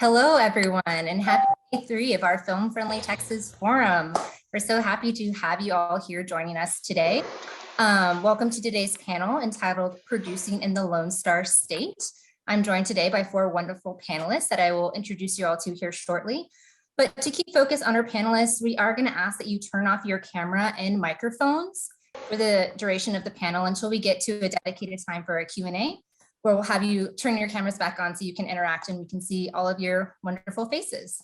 Hello, everyone, and happy day 3 of our Film Friendly Texas Forum. We're so happy to have you all here joining us today. Welcome to today's panel entitled Producing in the Lone Star State. I'm joined today by 4 wonderful panelists that I will introduce you all to here shortly. But to keep focus on our panelists, we are going to ask that you turn off your camera and microphones for the duration of the panel until we get to a dedicated time for a Q&A, where we'll have you turn your cameras back on so you can interact and we can see all of your wonderful faces.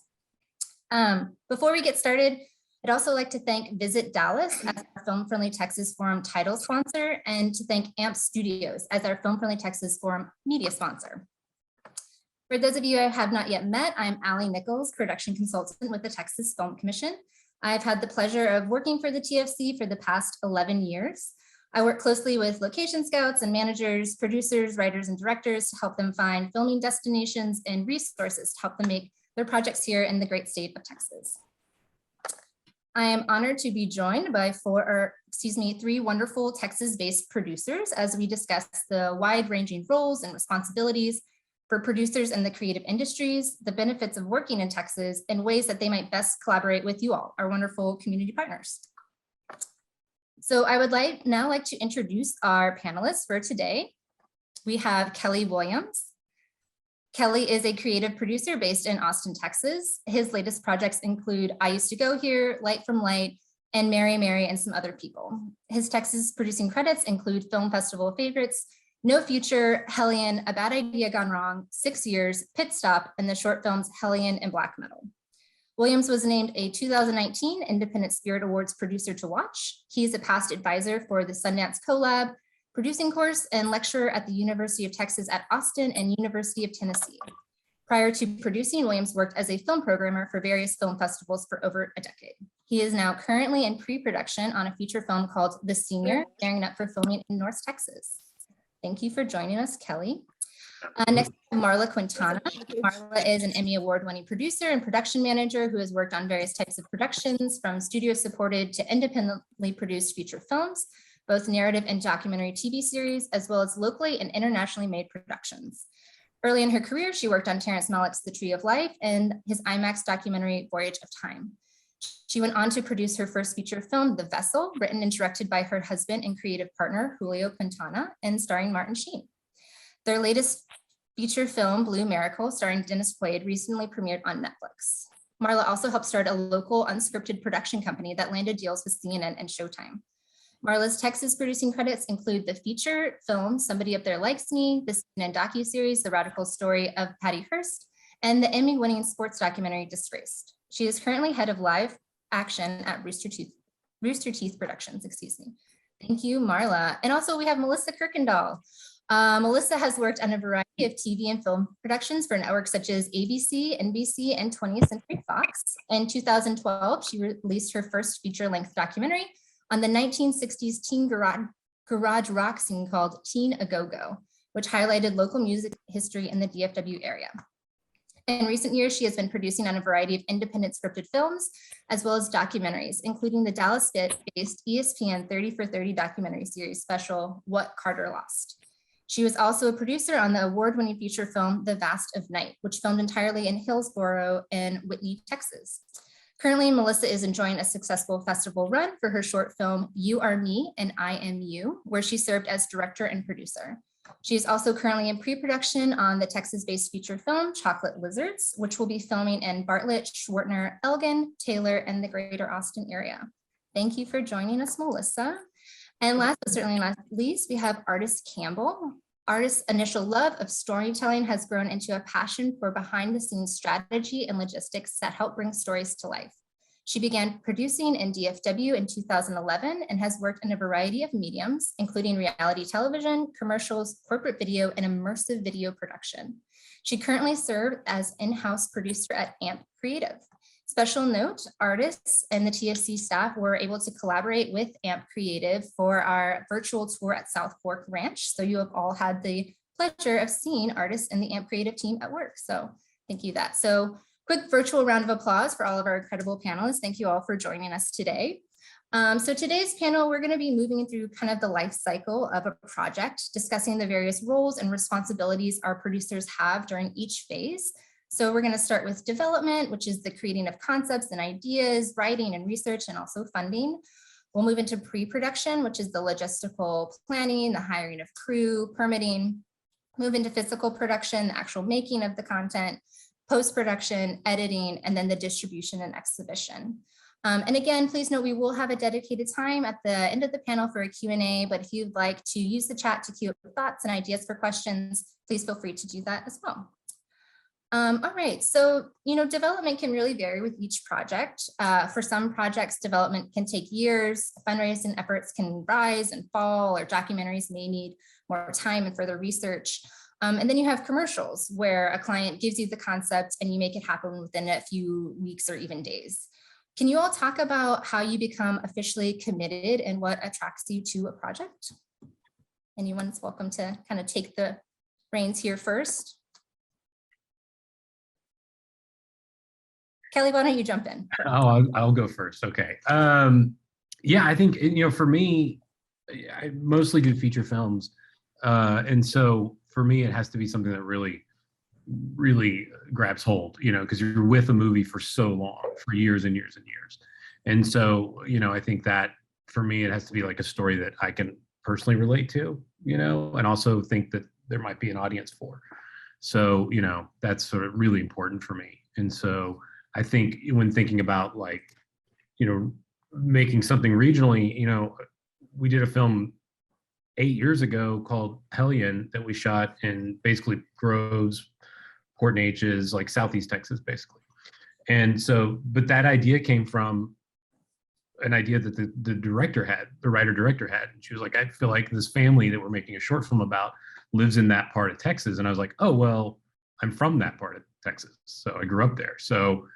Before we get started, I'd also like to thank Visit Dallas as our Film Friendly Texas Forum title sponsor, and to thank AMP Studios as our Film Friendly Texas Forum media sponsor. For those of you I have not yet met, I'm Allie Nichols, production consultant with the Texas Film Commission. I've had the pleasure of working for the TFC for the past 11 years. I work closely with location scouts and managers, producers, writers, and directors to help them find filming destinations and resources to help them make their projects here in the great state of Texas. I am honored to be joined by 3 wonderful Texas-based producers as we discuss the wide-ranging roles and responsibilities for producers in the creative industries, the benefits of working in Texas, and ways that they might best collaborate with you all, our wonderful community partners. So I would now like to introduce our panelists for today. We have Kelly Williams. Kelly is a creative producer based in Austin, Texas. His latest projects include I Used to Go Here, Light from Light, and Mary Mary and some other people. His Texas producing credits include film festival favorites, No Future, Hellion, A Bad Idea Gone Wrong, 6 Years, Pit Stop, and the short films Hellion and Black Metal. Williams was named a 2019 Independent Spirit Awards producer to watch. He is a past advisor for the Sundance Collab producing course and lecturer at the University of Texas at Austin and University of Tennessee. Prior to producing, Williams worked as a film programmer for various film festivals for over a decade. He is now currently in pre-production on a feature film called The Senior, gearing up for filming in North Texas. Thank you for joining us, Kelly. Next, Marla Quintana. Marla is an Emmy Award-winning producer and production manager who has worked on various types of productions, from studio-supported to independently produced feature films, both narrative and documentary TV series, as well as locally and internationally made productions. Early in her career, she worked on Terrence Malick's The Tree of Life and his IMAX documentary, Voyage of Time. She went on to produce her first feature film, The Vessel, written and directed by her husband and creative partner, Julio Quintana, and starring Martin Sheen. Their latest feature film, Blue Miracle, starring Dennis Quaid, recently premiered on Netflix. Marla also helped start a local unscripted production company that landed deals with CNN and Showtime. Marla's Texas producing credits include the feature film, Somebody Up There Likes Me, the CNN docuseries, The Radical Story of Patty Hearst, and the Emmy-winning sports documentary, Disgraced. She is currently head of live action at Rooster Teeth Productions, Thank you, Marla. And also we have Melissa Kirkendall. Melissa has worked on a variety of TV and film productions for networks such as ABC, NBC, and 20th Century Fox. In 2012, she released her first feature-length documentary on the 1960s teen garage rock scene called Teen A Go-Go, which highlighted local music history in the DFW area. In recent years, she has been producing on a variety of independent scripted films, as well as documentaries, including the Dallas-based ESPN 30 for 30 documentary series special, What Carter Lost. She was also a producer on the award-winning feature film, The Vast of Night, which filmed entirely in Hillsboro and Whitney, Texas. Currently, Melissa is enjoying a successful festival run for her short film, You Are Me and I Am You, where she served as director and producer. She is also currently in pre-production on the Texas-based feature film, Chocolate Lizards, which will be filming in Bartlett, Schwartner, Elgin, Taylor, and the greater Austin area. Thank you for joining us, Melissa. And last but certainly not least, we have Artis Campbell. Artis' initial love of storytelling has grown into a passion for behind-the-scenes strategy and logistics that help bring stories to life. She began producing in DFW in 2011 and has worked in a variety of mediums, including reality television, commercials, corporate video, and immersive video production. She currently serves as in-house producer at AMP Creative. Special note, Artis and the TFC staff were able to collaborate with AMP Creative for our virtual tour at South Fork Ranch. So you have all had the pleasure of seeing Artis and the AMP Creative team at work. So thank you that. So quick virtual round of applause for all of our incredible panelists. Thank you all for joining us today. So today's panel, we're going to be moving through kind of the life cycle of a project, discussing the various roles and responsibilities our producers have during each phase, So we're going to start with development, which is the creating of concepts and ideas, writing and research, and also funding. We'll move into pre-production, which is the logistical planning, the hiring of crew, permitting. Move into physical production, the actual making of the content, post-production, editing, and then the distribution and exhibition. And again, please note we will have a dedicated time at the end of the panel for a Q&A, but if you'd like to use the chat to queue up thoughts and ideas for questions, please feel free to do that as well. All right, so, development can really vary with each project. For some projects, development can take years, fundraising efforts can rise and fall, or documentaries may need more time and further research. And then you have commercials where a client gives you the concept and you make it happen within a few weeks or even days. Can you all talk about how you become officially committed and what attracts you to a project? Anyone's welcome to kind of take the reins here first. Kelly, why don't you jump in? Oh, I'll go first. Okay. Yeah, I think, for me, I mostly do feature films. And so for me, it has to be something that really grabs hold, because you're with a movie for so long, for years and years and years. And so, I think that for me, it has to be like a story that I can personally relate to, and also think that there might be an audience for. So, that's sort of really important for me. And so I think when thinking about making something regionally, we did a film 8 years ago called Hellion that we shot in basically Groves, Port Neches, like Southeast Texas, basically. And so, but that idea came from an idea that the director had, the writer-director had. And she was like, I feel like this family that we're making a short film about lives in that part of Texas. And I was like, oh, well, I'm from that part of Texas. So I grew up there. So,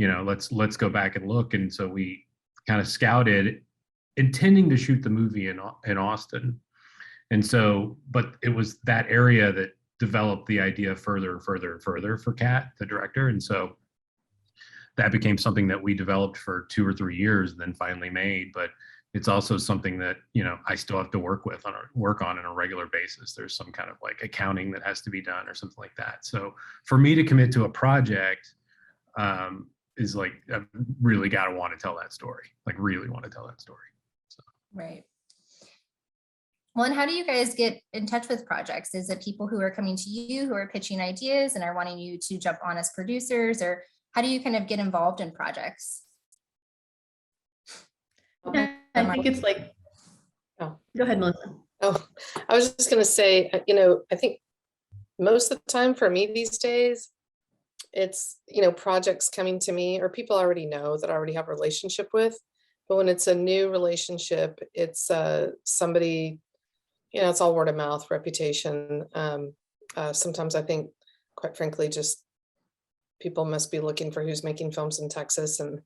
let's go back and look. And so we kind of scouted, intending to shoot the movie in Austin. And so, but it was that area that developed the idea further and further and further for Kat, the director. And so that became something that we developed for 2 or 3 years and then finally made. But it's also something that, I still have to work on a regular basis. There's some kind of like accounting that has to be done or something like that. So for me to commit to a project is like, I've really got to want to tell that story, like really want to tell that story. So. Right. Well, and how do you guys get in touch with projects? Is it people who are coming to you who are pitching ideas and are wanting you to jump on as producers, or how do you kind of get involved in projects? Yeah, I think it's like, oh, go ahead, Melissa. Oh, I was just going to say, I think most of the time for me these days, it's, projects coming to me or people I already know that I already have a relationship with. But when it's a new relationship, it's somebody, it's all word of mouth, reputation. Sometimes I think, quite frankly, just people must be looking for who's making films in Texas and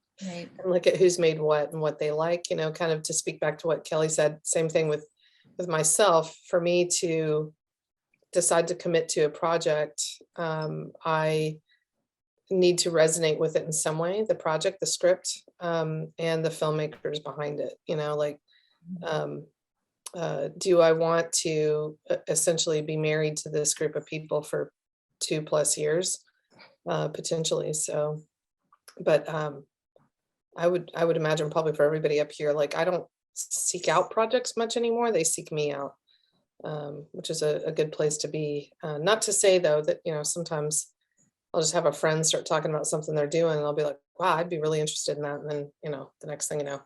look at who's made what and what they like, kind of to speak back to what Kelly said, same thing with myself. For me to decide to commit to a project, I need to resonate with it in some way, the project, the script, and the filmmakers behind it, do I want to essentially be married to this group of people for 2+ years, potentially? So, but I would imagine probably for everybody up here, like I don't seek out projects much anymore. They seek me out, which is a good place to be. Not to say though that, sometimes I'll just have a friend start talking about something they're doing and I'll be like, wow, I'd be really interested in that. And then, the next thing you know,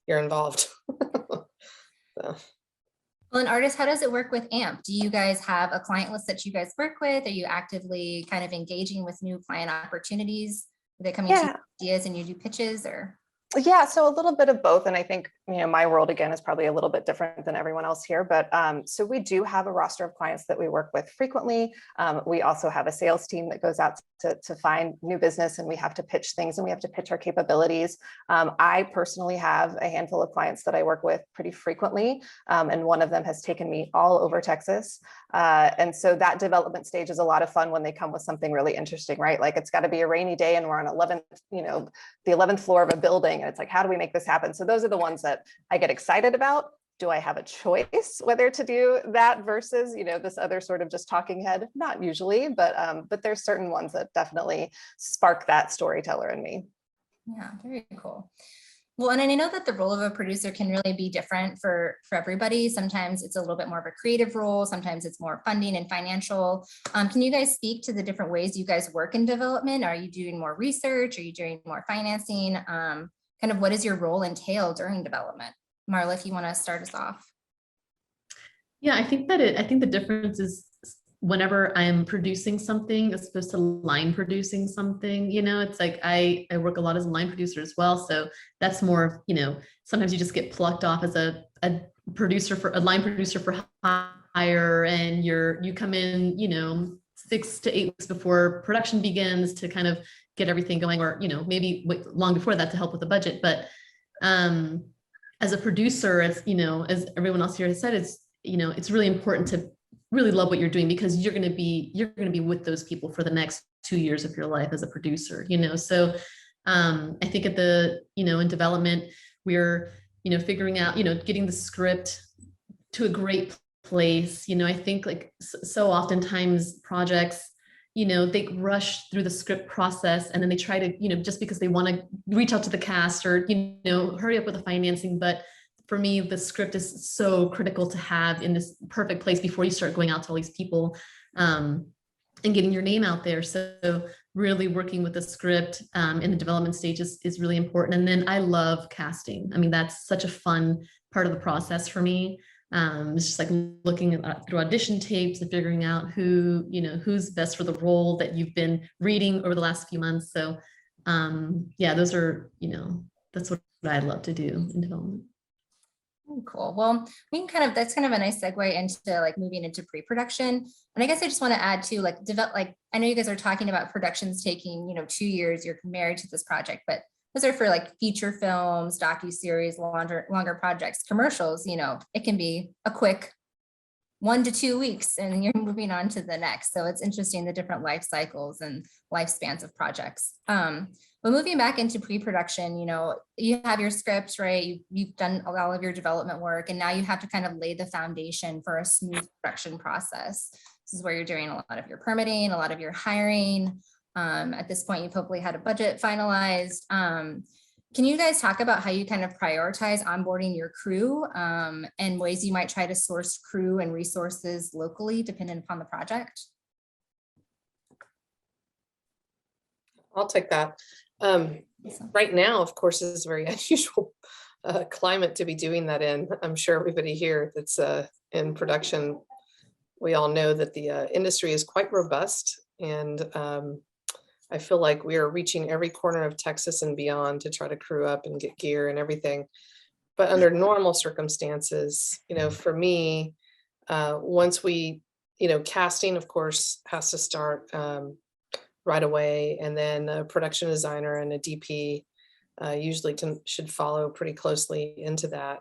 you're involved. So. Well, and artists, how does it work with AMP? Do you guys have a client list that you guys work with? Are you actively kind of engaging with new client opportunities? Are they coming to you with ideas and you do pitches, or? Yeah, so a little bit of both. And I think, my world again is probably a little bit different than everyone else here, but so we do have a roster of clients that we work with frequently. We also have a sales team that goes out to find new business, and we have to pitch things and we have to pitch our capabilities. I personally have a handful of clients that I work with pretty frequently. And one of them has taken me all over Texas. And so that development stage is a lot of fun when they come with something really interesting, right? Like it's got to be a rainy day and we're on the 11th floor of a building. And it's like, how do we make this happen? So those are the ones that I get excited about. do I have a choice whether to do that versus, this other sort of just talking head? Not usually, but there's certain ones that definitely spark that storyteller in me. Yeah, very cool. Well, and I know that the role of a producer can really be different for everybody. Sometimes it's a little bit more of a creative role. Sometimes it's more funding and financial. Can you guys speak to the different ways you guys work in development? Are you doing more research? Are you doing more financing? Kind of what does your role entail during development? Marla, if you want to start us off. Yeah, I think the difference is whenever I'm producing something as opposed to line producing something, it's like I work a lot as a line producer as well. So that's more, sometimes you just get plucked off as a line producer for hire, and you come in, 6 to 8 weeks before production begins to kind of get everything going, or, maybe long before that to help with the budget. But as a producer, as everyone else here has said, it's really important to really love what you're doing, because you're going to be with those people for the next 2 years of your life as a producer, so I think at in development, we're figuring out, getting the script to a great place. I think like so oftentimes projects, they rush through the script process, and then they try to, just because they want to reach out to the cast or hurry up with the financing. But for me, the script is so critical to have in this perfect place before you start going out to all these people and getting your name out there. So really working with the script in the development stage is really important. And then I love casting. I mean, that's such a fun part of the process for me. It's just like looking through audition tapes and figuring out who's best for the role that you've been reading over the last few months. So yeah, those are, that's what I love to do in development. Cool. Well, that's kind of a nice segue into like moving into pre-production. And I guess I just want to add to I know you guys are talking about productions taking, 2 years, you're married to this project, but those are for like feature films, docuseries, longer projects. Commercials, it can be a quick 1 to 2 weeks and you're moving on to the next. So it's interesting, the different life cycles and lifespans of projects. But moving back into pre-production, you have your scripts, right? You've done all of your development work, and now you have to kind of lay the foundation for a smooth production process. This is where you're doing a lot of your permitting, a lot of your hiring. At this point, you've hopefully had a budget finalized. Can you guys talk about how you kind of prioritize onboarding your crew and ways you might try to source crew and resources locally dependent upon the project? I'll take that. Right now, of course, is a very unusual climate to be doing that in. I'm sure everybody here that's in production, we all know that the industry is quite robust, and I feel like we are reaching every corner of Texas and beyond to try to crew up and get gear and everything. But under normal circumstances, for me, once we, casting, of course, has to start right away, and then a production designer and a DP usually should follow pretty closely into that.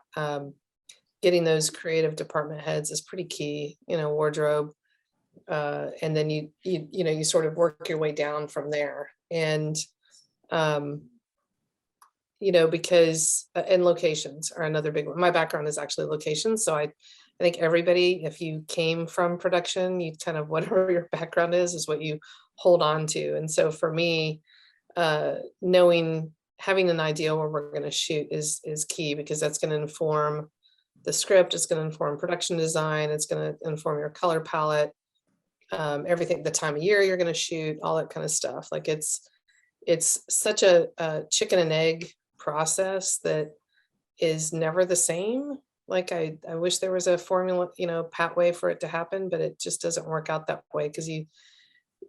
Getting those creative department heads is pretty key, wardrobe, and then you sort of work your way down from there. And because and locations are another big one. My background is actually locations, so I think everybody, if you came from production, you kind of, whatever your background is what you hold on to. And so for me, having an idea where we're going to shoot is key, because that's going to inform the script, it's going to inform production design, it's going to inform your color palette, everything, the time of year you're going to shoot, all that kind of stuff. Like it's such a chicken and egg process that is never the same. Like I wish there was a formula, pathway for it to happen, but it just doesn't work out that way, because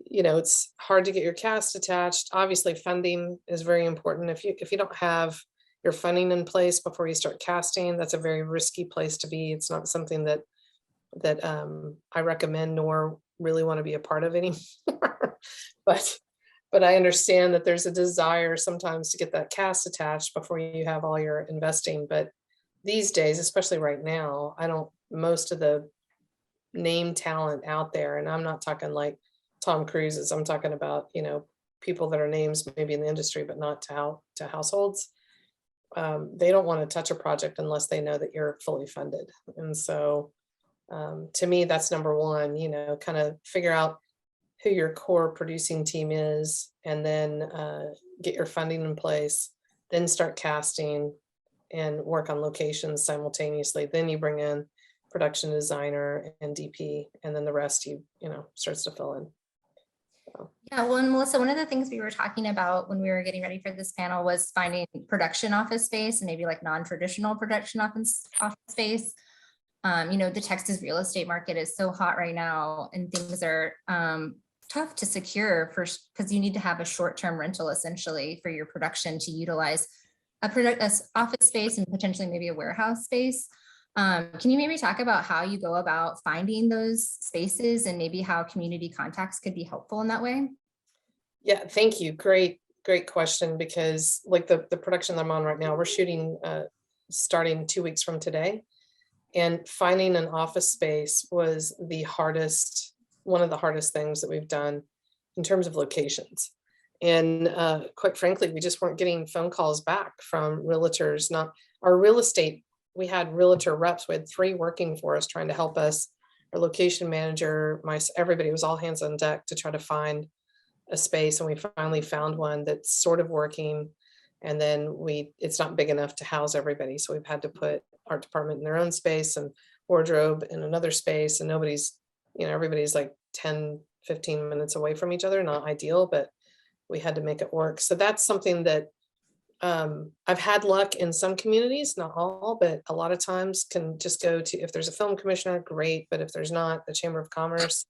it's hard to get your cast attached. Obviously, funding is very important. If you don't have your funding in place before you start casting, that's a very risky place to be. It's not something that I recommend nor really want to be a part of anymore. But I understand that there's a desire sometimes to get that cast attached before you have all your investing. But these days, especially right now, most of the name talent out there, and I'm not talking like Tom Cruise's, I'm talking about, people that are names maybe in the industry, but not to households. they don't want to touch a project unless they know that you're fully funded. And so to me, that's number one, kind of figure out who your core producing team is, and then get your funding in place, then start casting and work on locations simultaneously. Then you bring in production designer and DP, and then the rest starts to fill in. Yeah, well, and Melissa, one of the things we were talking about when we were getting ready for this panel was finding production office space, and maybe like non-traditional production office space. The Texas real estate market is so hot right now, and things are tough to secure because you need to have a short-term rental essentially for your production to utilize a office space and potentially maybe a warehouse space. Can you maybe talk about how you go about finding those spaces and maybe how community contacts could be helpful in that way? Yeah, thank you. Great question, because like the production that I'm on right now, we're shooting starting 2 weeks from today, and finding an office space was one of the hardest things that we've done in terms of locations. And quite frankly, we just weren't getting phone calls back from realtors. Not our real estate. We had realtor reps. We had 3 working for us, trying to help us. Our location manager, everybody was all hands on deck to try to find a space. And we finally found one that's sort of working. And then it's not big enough to house everybody. So we've had to put art department in their own space and wardrobe in another space. And everybody's like 10, 15 minutes away from each other. Not ideal, but we had to make it work. So that's something that I've had luck in some communities, not all, but a lot of times can just go to, if there's a film commissioner, great. But if there's not, the Chamber of Commerce,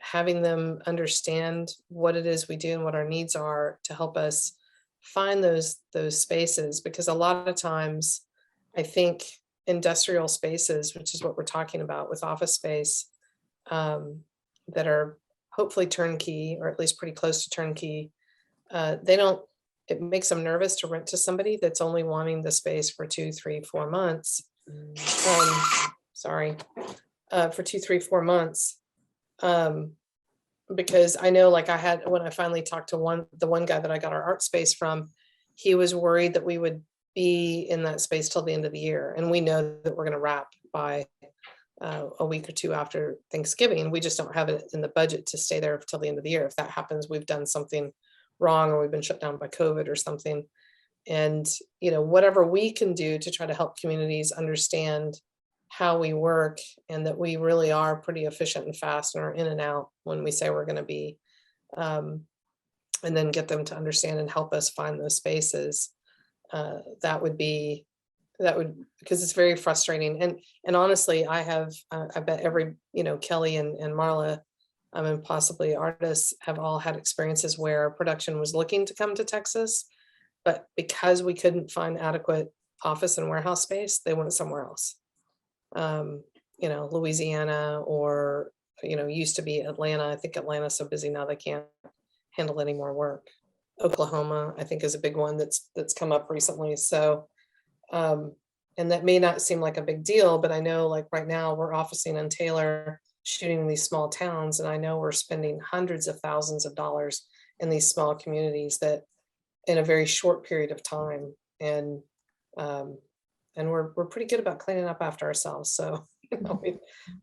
having them understand what it is we do and what our needs are to help us find those spaces. Because a lot of times I think industrial spaces, which is what we're talking about with office space, that are hopefully turnkey, or at least pretty close to turnkey, it makes them nervous to rent to somebody that's only wanting the space for 2, 3, 4 months. For 2, 3, 4 months. Because I know, like when I finally talked to the one guy that I got our art space from, he was worried that we would be in that space till the end of the year. And we know that we're going to wrap by a week or 2 after Thanksgiving. We just don't have it in the budget to stay there till the end of the year. If that happens, we've done something wrong, or we've been shut down by COVID or something. And, whatever we can do to try to help communities understand how we work, and that we really are pretty efficient and fast and are in and out when we say we're going to be, and then get them to understand and help us find those spaces. Because it's very frustrating. And honestly, I bet every, Kelly and Marla, and possibly artists have all had experiences where production was looking to come to Texas, but because we couldn't find adequate office and warehouse space, they went somewhere else. Louisiana, or, used to be Atlanta. I think Atlanta's so busy now they can't handle any more work. Oklahoma, I think, is a big one that's come up recently. So, and that may not seem like a big deal, but I know, like right now we're officing in Taylor, shooting in these small towns, and I know we're spending hundreds of thousands of dollars in these small communities that in a very short period of time. And we're pretty good about cleaning up after ourselves. So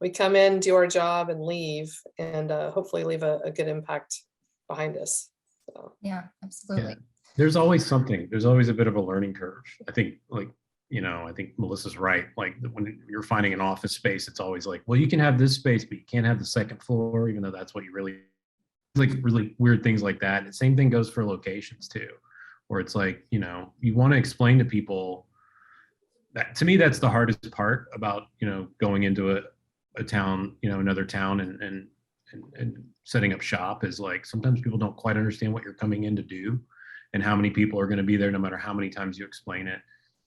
we come in, do our job, and leave, and hopefully leave a good impact behind us. So. Yeah, absolutely. Yeah. There's always something. There's always a bit of a learning curve. I think, I think Melissa's right. Like when you're finding an office space, it's always like, well, you can have this space, but you can't have the second floor, even though that's what you really like. Really weird things like that. The same thing goes for locations too, where it's like, you want to explain to people that. To me, that's the hardest part about going into a town, another town, and setting up shop, is like sometimes people don't quite understand what you're coming in to do, and how many people are going to be there, no matter how many times you explain it,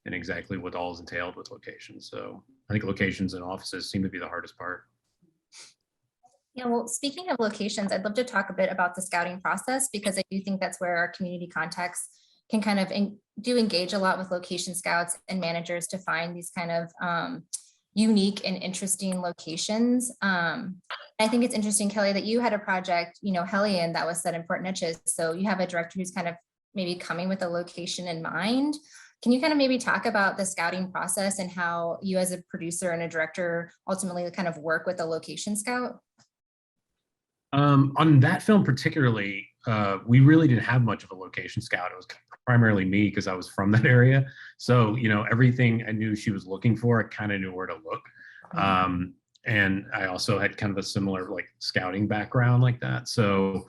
and exactly what all is entailed with locations. So I think locations and offices seem to be the hardest part. Yeah, well, speaking of locations, I'd love to talk a bit about the scouting process, because I do think that's where our community contacts can kind of engage a lot with location scouts and managers to find these kind of unique and interesting locations. I think it's interesting, Kelly, that you had a project, Hellion, that was set in Port Neches. So you have a director who's kind of maybe coming with a location in mind. Can you kind of maybe talk about the scouting process and how you as a producer and a director ultimately kind of work with a location scout? On that film particularly, we really didn't have much of a location scout. It was primarily me because I was from that area. So, everything I knew she was looking for, I kind of knew where to look. And I also had kind of a similar like scouting background like that. So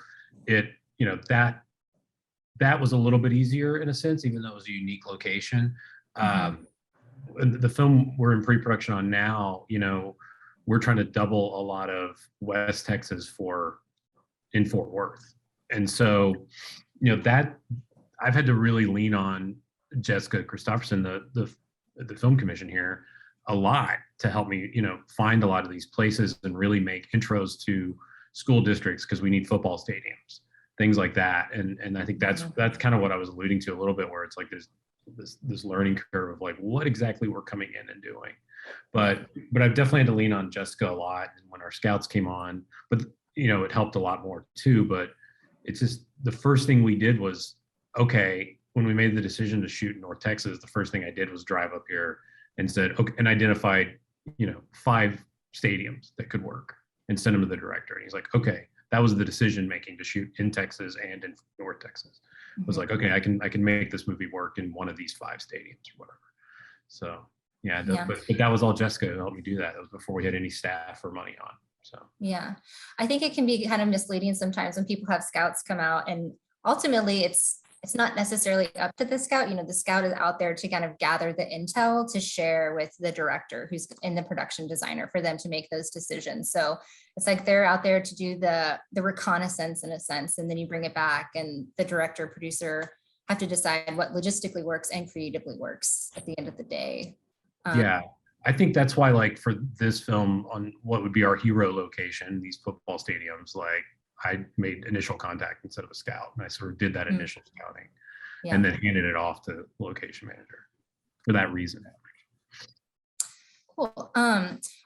that was a little bit easier in a sense, even though it was a unique location. The film we're in pre-production on now, we're trying to double a lot of West Texas in Fort Worth. And so, that I've had to really lean on Jessica Christopherson, the film commission here, a lot to help me, find a lot of these places and really make intros to school districts because we need football stadiums, things like that. And I think that's kind of what I was alluding to a little bit, where it's like this learning curve of like what exactly we're coming in and doing. But I've definitely had to lean on Jessica a lot when our scouts came on. But it helped a lot more too. But it's just the first thing we did was, okay, when we made the decision to shoot in North Texas, the first thing I did was drive up here and said, okay, and identified, 5 stadiums that could work and send them to the director. And he's like, okay, that was the decision making to shoot in Texas and in North Texas. It was like, okay, I can make this movie work in one of these 5 stadiums or whatever. So yeah. But that was all Jessica who helped me do that. That was before we had any staff or money on. So yeah, I think it can be kind of misleading sometimes when people have scouts come out, and ultimately it's not necessarily up to the scout. The scout is out there to kind of gather the intel to share with the director who's in the production designer for them to make those decisions. So it's like they're out there to do the reconnaissance in a sense, and then you bring it back and the director, producer have to decide what logistically works and creatively works at the end of the day. Yeah, I think that's why, like, for this film on what would be our hero location, these football stadiums, like I made initial contact instead of a scout, and I sort of did that initial scouting and then handed it off to the location manager for that reason. Cool.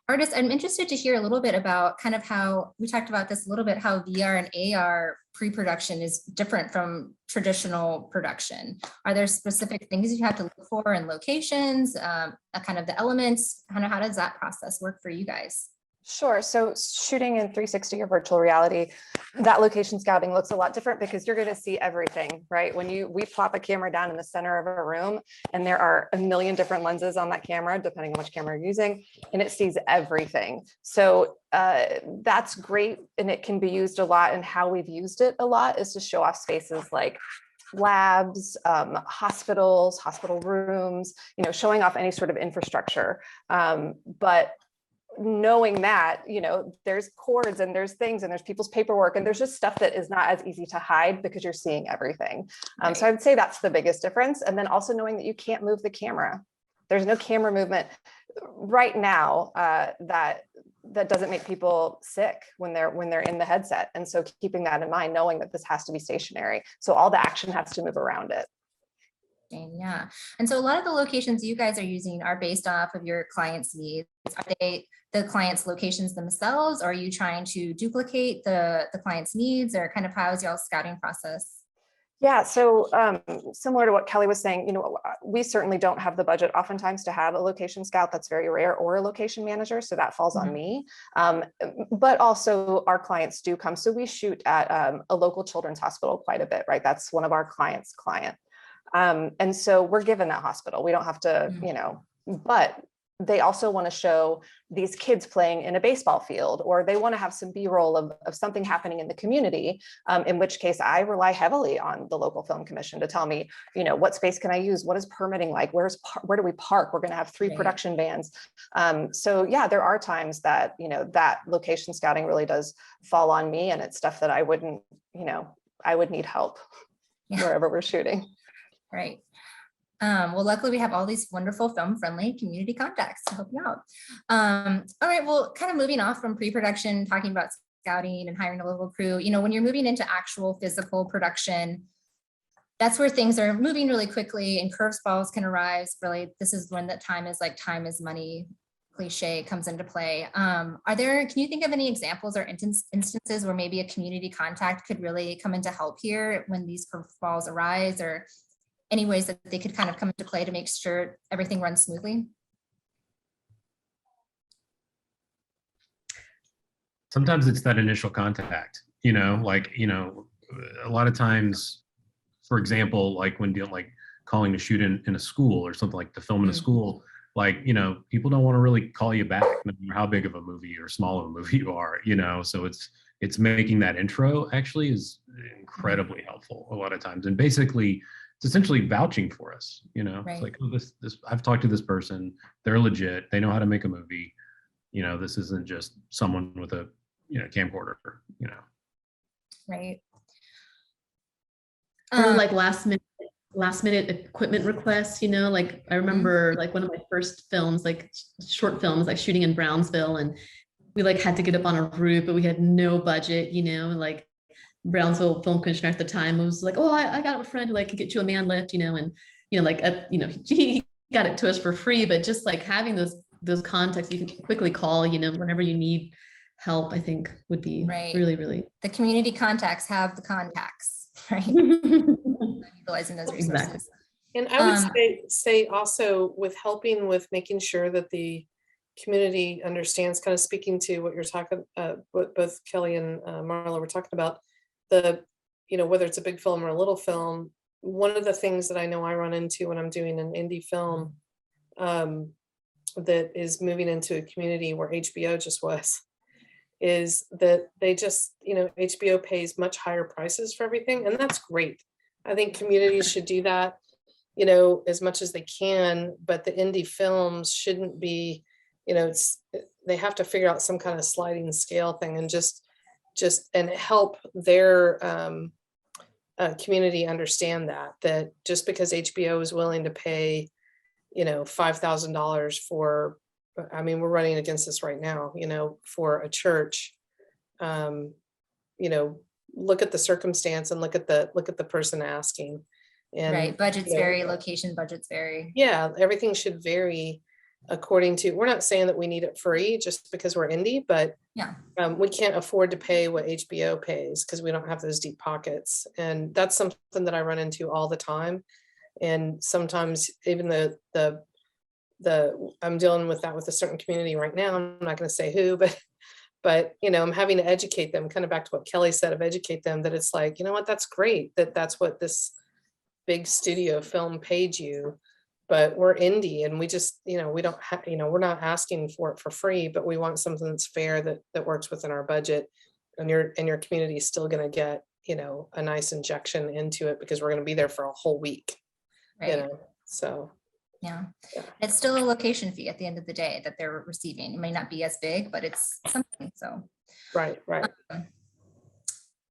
Artists, I'm interested to hear a little bit about kind of how we talked about this a little bit, how VR and AR pre-production is different from traditional production. Are there specific things you have to look for in locations, kind of the elements, kind of how does that process work for you guys? Sure. So shooting in 360 or virtual reality, that location scouting looks a lot different because you're going to see everything, right? When we plop a camera down in the center of a room and there are a million different lenses on that camera, depending on which camera you're using, and it sees everything. So that's great. And it can be used a lot. And how we've used it a lot is to show off spaces like labs, hospitals, hospital rooms, showing off any sort of infrastructure. But knowing that, there's cords and there's things and there's people's paperwork and there's just stuff that is not as easy to hide because you're seeing everything. So I would say that's the biggest difference. And then also knowing that you can't move the camera. There's no camera movement right now that doesn't make people sick when they're in the headset. And so keeping that in mind, knowing that this has to be stationary. So all the action has to move around it. Yeah. And so a lot of the locations you guys are using are based off of your clients' needs. Are they the clients' locations themselves, or are you trying to duplicate the client's needs, or kind of how is y'all's scouting process? Yeah, so similar to what Kelly was saying, we certainly don't have the budget oftentimes to have a location scout. That's very rare, or a location manager. So that falls on me. But also our clients do come. So we shoot at a local children's hospital quite a bit, right? That's one of our clients' client. And so we're given that hospital. We don't have to, but they also want to show these kids playing in a baseball field, or they want to have some B-roll of something happening in the community, in which case I rely heavily on the local film commission to tell me, what space can I use? What is permitting like? Where do we park? We're going to have 3 production vans. So yeah, there are times that, that location scouting really does fall on me, and it's stuff that I wouldn't, I would need help wherever we're shooting. Right. Well, luckily we have all these wonderful film-friendly community contacts to help you out. All right, well, kind of moving off from pre-production, talking about scouting and hiring a local crew, when you're moving into actual physical production, that's where things are moving really quickly and curveballs can arise. Really, this is when that time is money cliche comes into play. Can you think of any examples or instances where maybe a community contact could really come into help here when these curveballs arise, or any ways that they could kind of come into play to make sure everything runs smoothly? Sometimes it's that initial contact, like, a lot of times, for example, like when dealing, like calling to shoot in a school or something, like to film in a school, like, people don't want to really call you back, no matter how big of a movie or small of a movie you are, so it's making that intro actually is incredibly helpful a lot of times. And basically it's essentially vouching for us, Right. it's like, oh, this, I've talked to this person, they're legit, they know how to make a movie, this isn't just someone with a, camcorder, Right. Or like last minute equipment requests, like I remember like one of my first films, like short films, like shooting in Brownsville, and we like had to get up on a roof, but we had no budget, like Brownsville film commissioner at the time was like, oh, I got a friend who like could get you a man lift, and like he got it to us for free. But just like having those contacts you can quickly call, whenever you need help, I think would be Right. really, really. The community contacts have the contacts, right? Utilizing those resources. Exactly. And I would say also with helping with making sure that the community understands, kind of speaking to what you're talking, what both Kelly and Marla were talking about, whether it's a big film or a little film, one of the things that I know I run into when I'm doing an indie film that is moving into a community where HBO just was, is that they just, HBO pays much higher prices for everything. And that's great. I think communities should do that, as much as they can, but the indie films shouldn't be, they have to figure out some kind of sliding scale thing and just and help their community understand that just because HBO is willing to pay, $5,000 for, I mean, we're running against this right now, for a church, look at the circumstance and look at the person asking. And right. Budgets vary, location budgets vary. Yeah, everything should vary according to, we're not saying that we need it free just because we're indie, but yeah, we can't afford to pay what HBO pays because we don't have those deep pockets. And that's something that I run into all the time. And sometimes even the I'm dealing with that with a certain community right now. I'm not going to say who, but I'm having to educate them, kind of back to what Kelly said, of educate them that it's like, what, that's great that's what this big studio film paid you, but we're indie and we just, we don't have, we're not asking for it for free, but we want something that's fair, that works within our budget, and your community is still going to get, a nice injection into it because we're going to be there for a whole week, right. So. Yeah, it's still a location fee at the end of the day that they're receiving. It may not be as big, but it's something. So, right.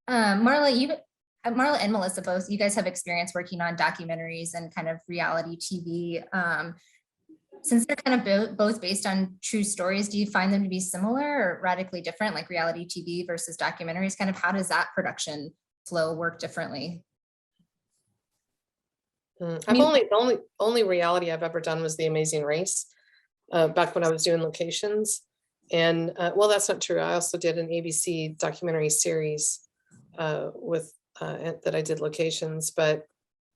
Marla and Melissa, both you guys have experience working on documentaries and kind of reality TV. Since they're kind of both based on true stories, do you find them to be similar or radically different, like reality TV versus documentaries? Kind of how does that production flow work differently? The only reality I've ever done was The Amazing Race, back when I was doing locations. And well, that's not true. I also did an ABC documentary series with that I did locations, but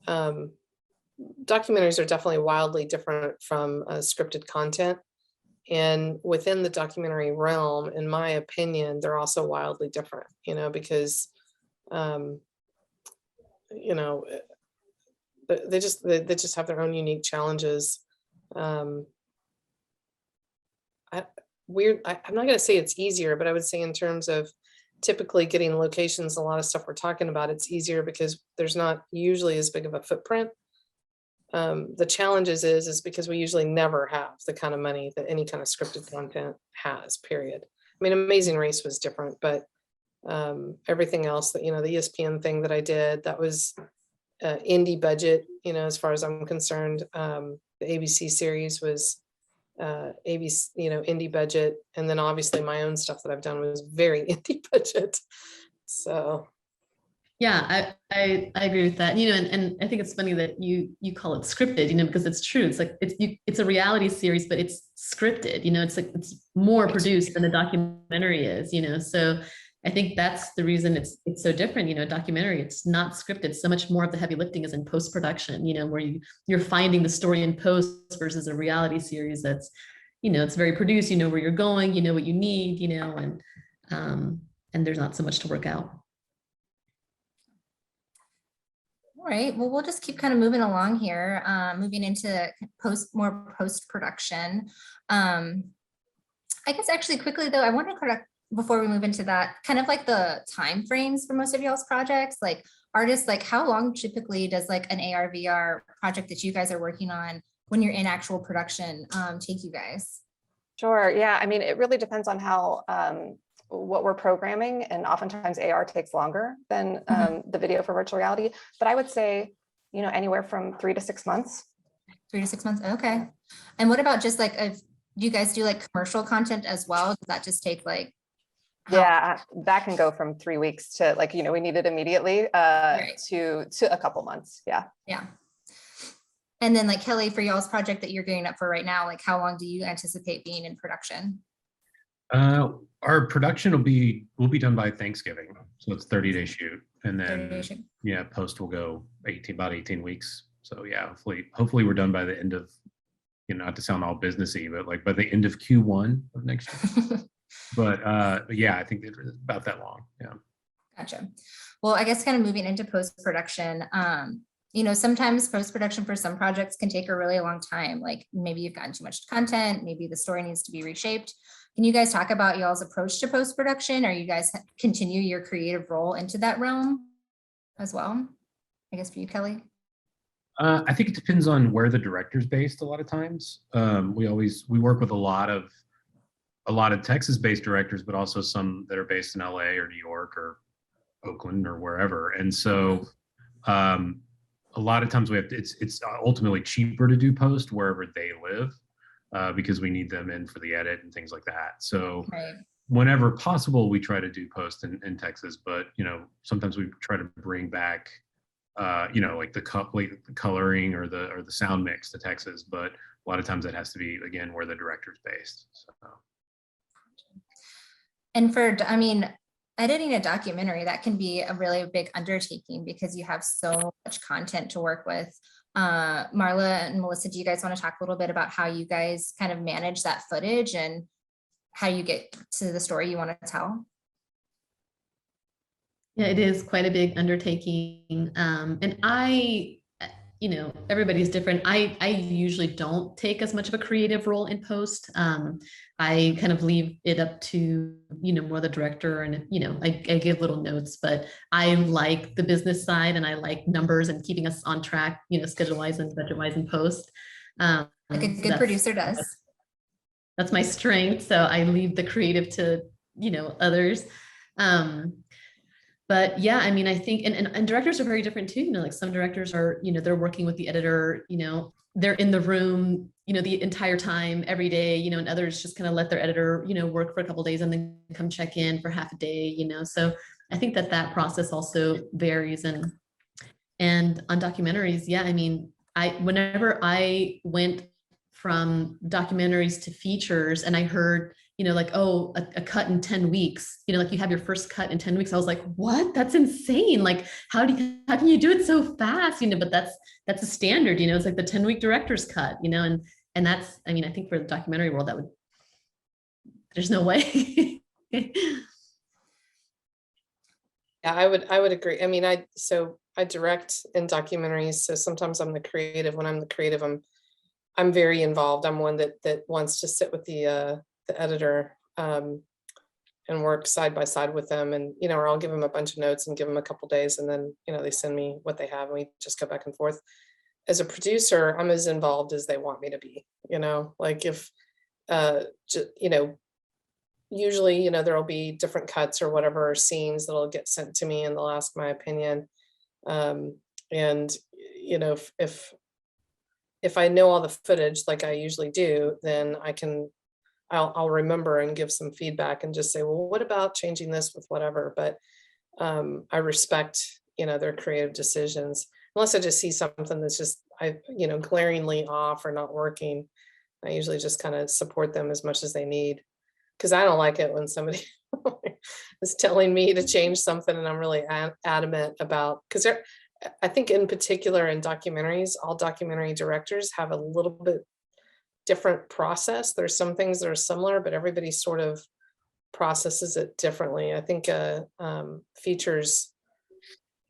documentaries are definitely wildly different from scripted content. And within the documentary realm, in my opinion, they're also wildly different, because they just have their own unique challenges. I'm not going to say it's easier, but I would say in terms of typically getting locations, a lot of stuff we're talking about, it's easier because there's not usually as big of a footprint. The challenges is because we usually never have the kind of money that any kind of scripted content has, period. I mean, Amazing Race was different, but everything else that, the ESPN thing that I did, that was indie budget, as far as I'm concerned. The ABC series was ABC, indie budget. And then obviously my own stuff that I've done was very indie budget. So. Yeah, I agree with that. And I think it's funny that you call it scripted, because it's true. It's like it's a reality series, but it's scripted. It's like it's more produced than a documentary is. So I think that's the reason it's so different. You know, documentary, it's not scripted. So much more of the heavy lifting is in post-production, you know, where you're finding the story in post versus a reality series that's, you know, it's very produced, you know where you're going, you know what you need, you know, and there's not so much to work out. All right, well, we'll just keep kind of moving along here, moving into more post-production. I guess actually quickly though, I want to correct before we move into that, kind of like the time frames for most of y'all's projects, like artists, like how long typically does like an AR VR project that you guys are working on when you're in actual production take you guys? Sure. Yeah. I mean, it really depends on how what we're programming, and oftentimes AR takes longer than the video for virtual reality. But I would say, you know, anywhere from 3 to 6 months. 3 to 6 months. Okay. And what about just like, do you guys do like commercial content as well? Does that just take like? Yeah, that can go from 3 weeks to like, you know, we need it immediately Right. to a couple months. Yeah. Yeah. And then like Kelly, for y'all's project that you're gearing up for right now, like how long do you anticipate being in production? Our production will be done by Thanksgiving, so it's 30-day shoot, and 30 then days shoot. yeah, post will go about 18 weeks. So yeah, hopefully we're done by the end of, you know, not to sound all businessy, but like by the end of Q1 of next year. But yeah, I think it's about that long. Yeah. Gotcha. Well, I guess kind of moving into post-production, you know, sometimes post-production for some projects can take a really long time. Like maybe you've gotten too much content, maybe the story needs to be reshaped. Can you guys talk about y'all's approach to post-production, or you guys continue your creative role into that realm as well? I guess for you, Kelly. I think it depends on where the director's based a lot of times. We work with a lot of Texas-based directors, but also some that are based in LA or New York or Oakland or wherever. And so a lot of times it's ultimately cheaper to do post wherever they live because we need them in for the edit and things like that. So Right. whenever possible, we try to do post in Texas, but you know, sometimes we try to bring back you know, like the coloring or the sound mix to Texas, but a lot of times it has to be, again, where the director's based. So. And I mean, editing a documentary, that can be a really big undertaking because you have so much content to work with. Marla and Melissa, do you guys want to talk a little bit about how you guys kind of manage that footage and how you get to the story you want to tell? Yeah, it is quite a big undertaking. And you know, everybody's different. I usually don't take as much of a creative role in post. I kind of leave it up to, you know, more the director, and, you know, I give little notes, but I like the business side and I like numbers and keeping us on track, you know, schedule wise and budget wise in post. Like a So good producer does. That's my strength. So I leave the creative to, you know, others. But yeah, I mean, I think, and directors are very different too. You know, like some directors are, you know, they're working with the editor, you know, they're in the room, you know, the entire time, every day, you know, and others just kind of let their editor, you know, work for a couple of days and then come check in for half a day, you know. So I think that process also varies. And on documentaries, yeah, I mean, whenever I went from documentaries to features and I heard, you know, like, oh, a cut in 10 weeks, you know, like you have your first cut in 10 weeks. I was like, what? That's insane. Like, how can you do it so fast? You know, but that's a standard, you know, it's like the 10-week director's cut, you know, and that's, I mean, I think for the documentary world, there's no way. Yeah, I would agree. I mean, I direct in documentaries, so sometimes I'm the creative. When I'm the creative, I'm very involved. I'm one that wants to sit with the editor and work side by side with them, and you know, or I'll give them a bunch of notes and give them a couple days, and then you know, they send me what they have and we just go back and forth. As a producer, I'm as involved as they want me to be, you know, like if you know, usually, you know, there'll be different cuts or whatever scenes that'll get sent to me and they'll ask my opinion. And you know, if I know all the footage like I usually do, then I'll remember and give some feedback and just say, well, what about changing this with whatever? But I respect, you know, their creative decisions, unless I just see something that's just, you know, glaringly off or not working. I usually just kind of support them as much as they need, because I don't like it when somebody is telling me to change something, and I'm really adamant about, because I think in particular in documentaries, all documentary directors have a little bit different process. There's some things that are similar, but everybody sort of processes it differently. I think features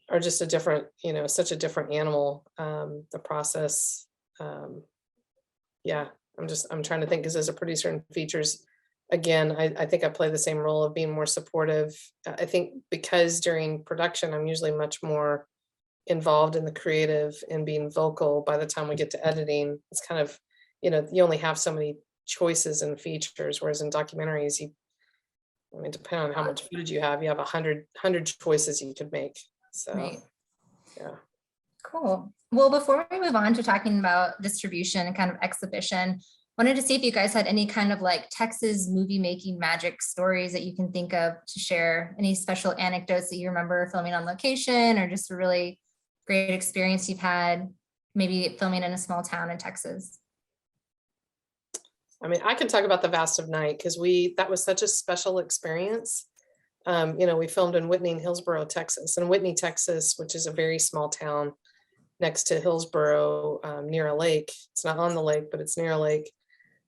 are just a different, such a different animal. The process, yeah, I'm trying to think, because as a producer in features, again, I think I play the same role of being more supportive. I think because during production, I'm usually much more involved in the creative and being vocal. By the time we get to editing, it's kind of, you only have so many choices in features, whereas in documentaries, depending on how much footage you have 100 choices you could make. So, Right. Yeah. Cool. Well, before we move on to talking about distribution and kind of exhibition, wanted to see if you guys had any kind of like Texas movie making magic stories that you can think of to share. Any special anecdotes that you remember filming on location, or just a really great experience you've had, maybe filming in a small town in Texas? I can talk about the Vast of Night, because that was such a special experience. We filmed in Whitney and Hillsborough, Texas, and Whitney, Texas, which is a very small town next to Hillsborough, near a lake. It's not on the lake, but it's near a lake.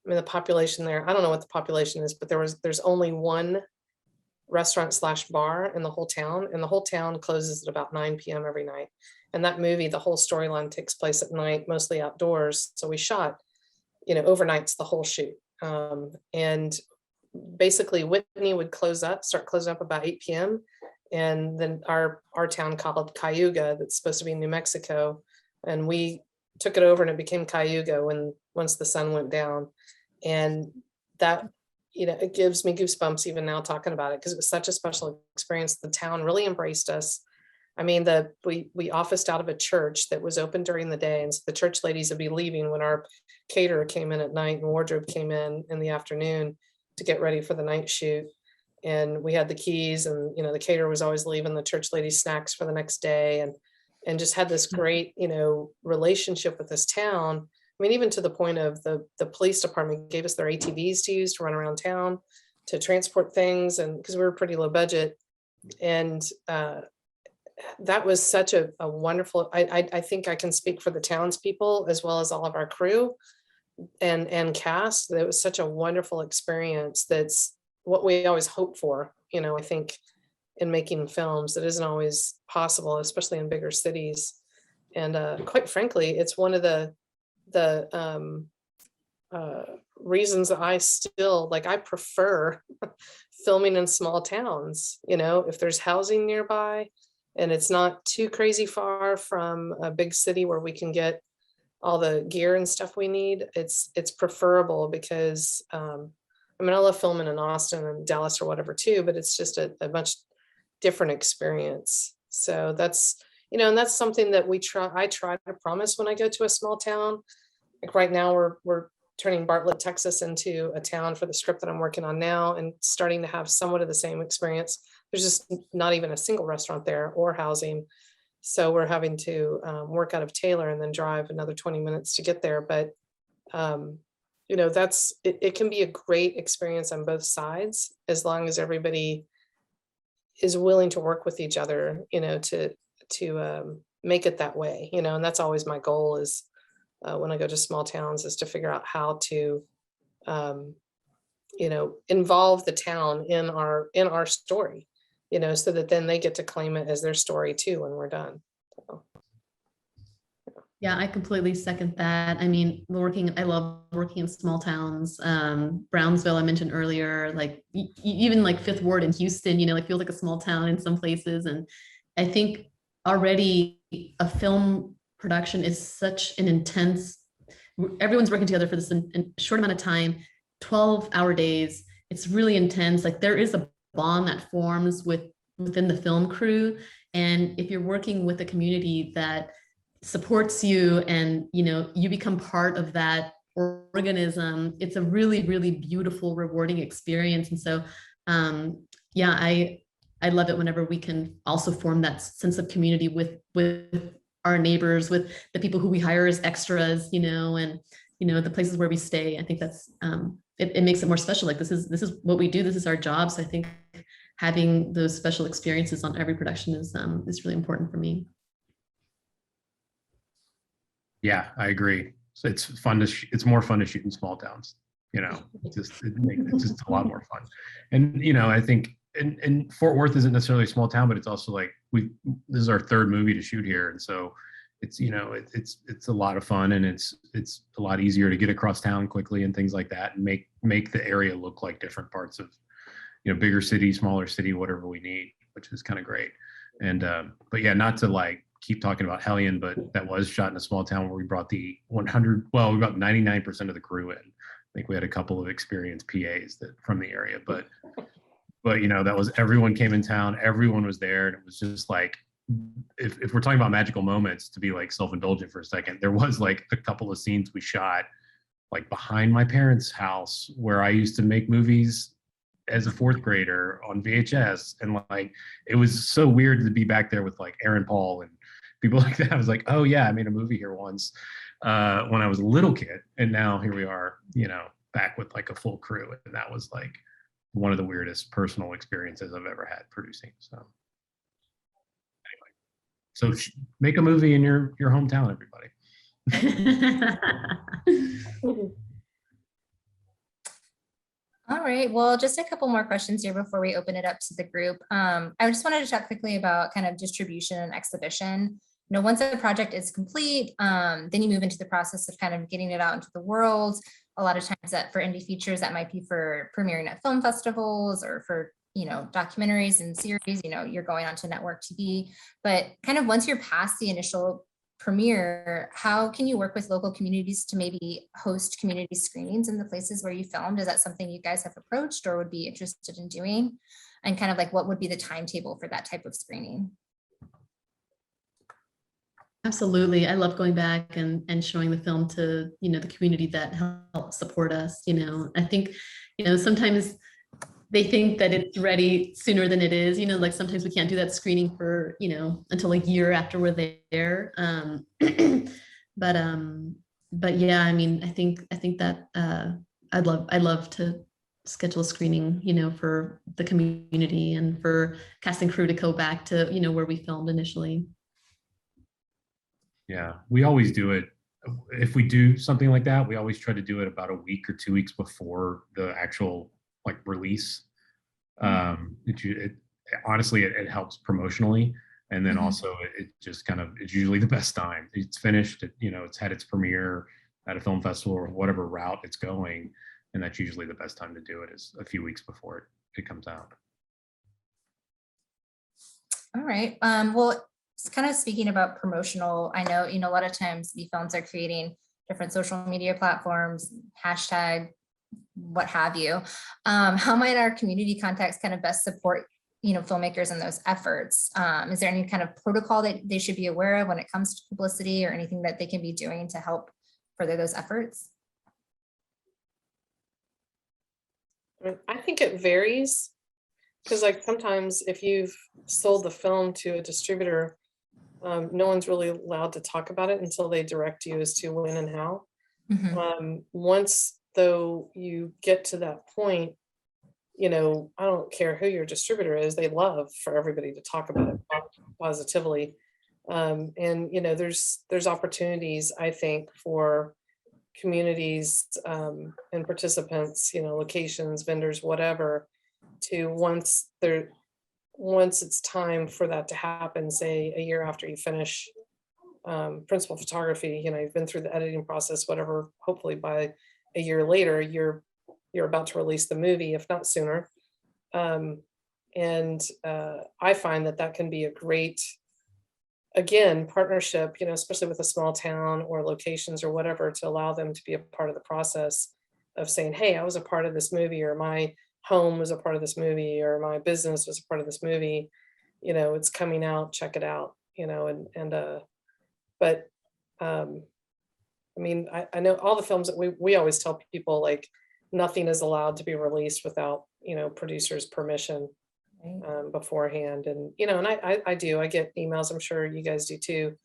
The population there, I don't know what the population is, but there's only one restaurant / bar in the whole town, and the whole town closes at about 9 p.m. every night. And that movie, the whole storyline takes place at night, mostly outdoors. So we shot, overnights the whole shoot. And basically Whitney would start closing up about 8 p.m. And then our town called Cayuga, that's supposed to be in New Mexico. And we took it over, and it became Cayuga once the sun went down. And that, it gives me goosebumps even now talking about it, because it was such a special experience. The town really embraced us. We officed out of a church that was open during the day, and so the church ladies would be leaving when our caterer came in at night and wardrobe came in the afternoon to get ready for the night shoot. And we had the keys, and the caterer was always leaving the church ladies snacks for the next day, and just had this great relationship with this town. Even to the point of the police department gave us their ATVs to use to run around town to transport things, and because we were pretty low budget. And that was such a wonderful, I think I can speak for the townspeople as well as all of our crew and cast. That was such a wonderful experience. That's what we always hope for, I think, in making films. That isn't always possible, especially in bigger cities. And quite frankly, it's one of the reasons that I prefer filming in small towns. If there's housing nearby and it's not too crazy far from a big city where we can get all the gear and stuff we need, it's preferable, because I love filming in Austin and Dallas or whatever too, but it's just a much different experience. So that's, and that's something that I try to promise when I go to a small town. Like right now we're turning Bartlett, Texas into a town for the script that I'm working on now, and starting to have somewhat of the same experience. There's just not even a single restaurant there or housing. So we're having to work out of Taylor and then drive another 20 minutes to get there. But, it can be a great experience on both sides, as long as everybody is willing to work with each other, to make it that way, and that's always my goal is when I go to small towns, is to figure out how to, involve the town in our story, so that then they get to claim it as their story too when we're done. So. Yeah, I completely second that. I love working in small towns. Brownsville, I mentioned earlier, like even like Fifth Ward in Houston, feels like a small town in some places. And I think already a film production is such an intense, everyone's working together for this in short amount of time, 12-hour days. It's really intense. Like there is a bond that forms within the film crew. And if you're working with a community that supports you and, you become part of that organism, it's a really, really beautiful, rewarding experience. And so, I love it whenever we can also form that sense of community with our neighbors, with the people who we hire as extras, and, the places where we stay. I think that's, it makes it more special. Like this is what we do. This is our job. So I think having those special experiences on every production is really important for me. Yeah, I agree. So it's fun to it's more fun to shoot in small towns. You know, it's just a lot more fun. And you know, I think and Fort Worth isn't necessarily a small town, but it's also like this is our third movie to shoot here, and so it's, you know, it's a lot of fun, and it's a lot easier to get across town quickly and things like that, and make the area look like different parts of, you know, bigger city, smaller city, whatever we need, which is kind of great. And but yeah, not to like keep talking about Hellion, but that was shot in a small town where we brought the 100, well, we got 99% of the crew in. I think we had a couple of experienced PAs that from the area, but you know, that was, everyone came in town, everyone was there, and it was just like, if we're talking about magical moments, to be like self-indulgent for a second, there was like a couple of scenes we shot like behind my parents' house where I used to make movies as a fourth grader on VHS, and like it was so weird to be back there with like Aaron Paul and people like that. I was like, oh yeah, I made a movie here once when I was a little kid, and now here we are, you know, back with like a full crew, and that was like one of the weirdest personal experiences I've ever had producing. So anyway, so make a movie in your hometown, everybody. All right, well, just a couple more questions here before we open it up to the group. I just wanted to talk quickly about kind of distribution and exhibition. You know, once a project is complete, then you move into the process of kind of getting it out into the world. A lot of times that for indie features, that might be for premiering at film festivals or for, you know, documentaries and series, you know, you're going onto network TV. But kind of once you're past the initial premiere, how can you work with local communities to maybe host community screenings in the places where you filmed? Is that something you guys have approached or would be interested in doing? And kind of like, what would be the timetable for that type of screening? Absolutely. I love going back and showing the film to, you know, the community that helped support us. You know, I think, you know, sometimes they think that it's ready sooner than it is, you know, like sometimes we can't do that screening for, you know, until a year after we're there. But yeah, I mean, I think that I'd love to schedule a screening, you know, for the community and for cast and crew to go back to, you know, where we filmed initially. Yeah, we always do it. If we do something like that, we always try to do it about a week or 2 weeks before the actual like release. Honestly, it helps promotionally, and then also it just kind of, it's usually the best time. It's finished, you know, it's had its premiere at a film festival or whatever route it's going, and that's usually the best time to do it, is a few weeks before it comes out. All right. Well, it's kind of speaking about promotional, I know, you know, a lot of times the films are creating different social media platforms, hashtag, what have you. How might our community contacts kind of best support, you know, filmmakers in those efforts? Is there any kind of protocol that they should be aware of when it comes to publicity, or anything that they can be doing to help further those efforts? I think it varies, because like sometimes if you've sold the film to a distributor, no one's really allowed to talk about it until they direct you as to when and how. Once though you get to that point, you know, I don't care who your distributor is, they love for everybody to talk about it positively. And you know, there's opportunities, I think, for communities and participants, you know, locations, vendors, whatever, to once it's time for that to happen, say a year after you finish principal photography, you know, you've been through the editing process, whatever, hopefully by a year later, you're about to release the movie, if not sooner. I find that can be a great, again, partnership, you know, especially with a small town or locations or whatever, to allow them to be a part of the process of saying, hey, I was a part of this movie, or my home was a part of this movie, or my business was a part of this movie, you know, it's coming out, check it out, you know, I mean, I know all the films that we always tell people, like, nothing is allowed to be released without, you know, producers' permission beforehand. And, you know, and I get emails, I'm sure you guys do too.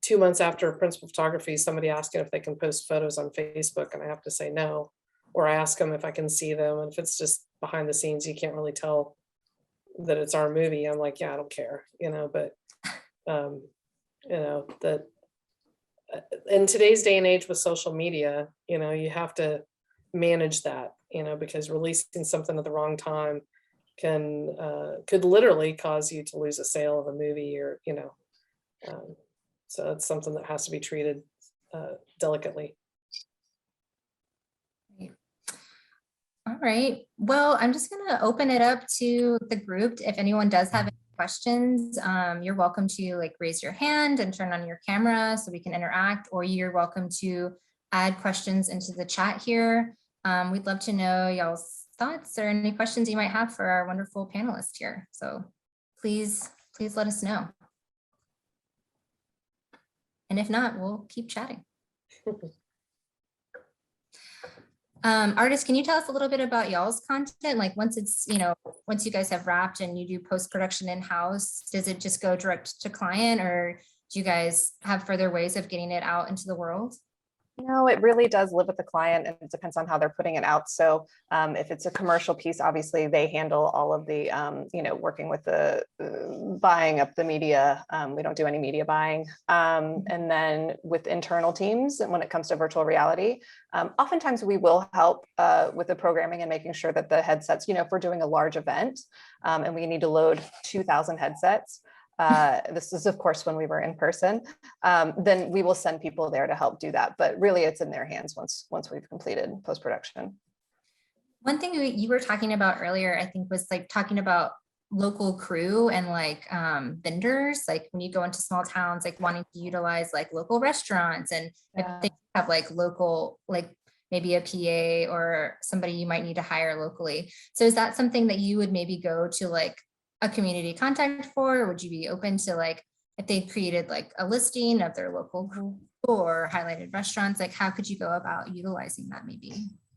2 months after principal photography, somebody asking if they can post photos on Facebook, and I have to say no. Or I ask them if I can see them. And if it's just behind the scenes, you can't really tell that it's our movie, I'm like, yeah, I don't care, but, that in today's day and age with social media, you have to manage that, because releasing something at the wrong time could literally cause you to lose a sale of a movie or, so it's something that has to be treated delicately. All right. Well, I'm just going to open it up to the group. If anyone does have any questions, you're welcome to like raise your hand and turn on your camera so we can interact, or you're welcome to add questions into the chat here. We'd love to know y'all's thoughts or any questions you might have for our wonderful panelists here. So please let us know. And if not, we'll keep chatting. Artists, can you tell us a little bit about y'all's content? Like once it's, once you guys have wrapped and you do post-production in-house, does it just go direct to client, or do you guys have further ways of getting it out into the world? No, it really does live with the client, and it depends on how they're putting it out. So if it's a commercial piece, obviously they handle all of the, working with the buying up the media. We don't do any media buying. And then with internal teams, and when it comes to virtual reality, oftentimes we will help with the programming and making sure that the headsets, if we're doing a large event and we need to load 2,000 headsets, this is of course when we were in person, then we will send people there to help do that. But really it's in their hands once we've completed post-production. One thing you were talking about earlier, I think, was like talking about local crew and like vendors, like when you go into small towns, like wanting to utilize like local restaurants, and if they have like local, like maybe a PA or somebody you might need to hire locally. So is that something that you would maybe go to like a community contact for, or would you be open to like if they created like a listing of their local crew or highlighted restaurants, like how could you go about utilizing that maybe?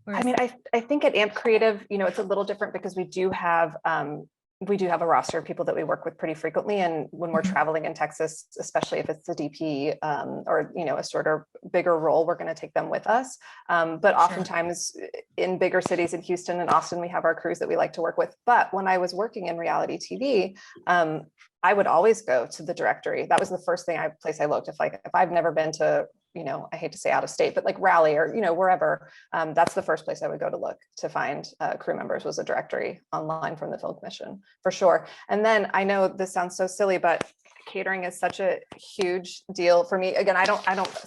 I mean, I think at AMP Creative, it's a little different because we do have a roster of people that we work with pretty frequently. And when we're traveling in Texas, especially if it's the DP or, a sort of bigger role, we're going to take them with us. But oftentimes in bigger cities in Houston and Austin, we have our crews that we like to work with. But when I was working in reality TV, I would always go to the directory. That was the first place I looked. If I've never been to, I hate to say out of state, but like Raleigh or, wherever, that's the first place I would go to look to find crew members, was a directory online from the Film Commission, for sure. And then I know this sounds so silly, but catering is such a huge deal for me. Again, I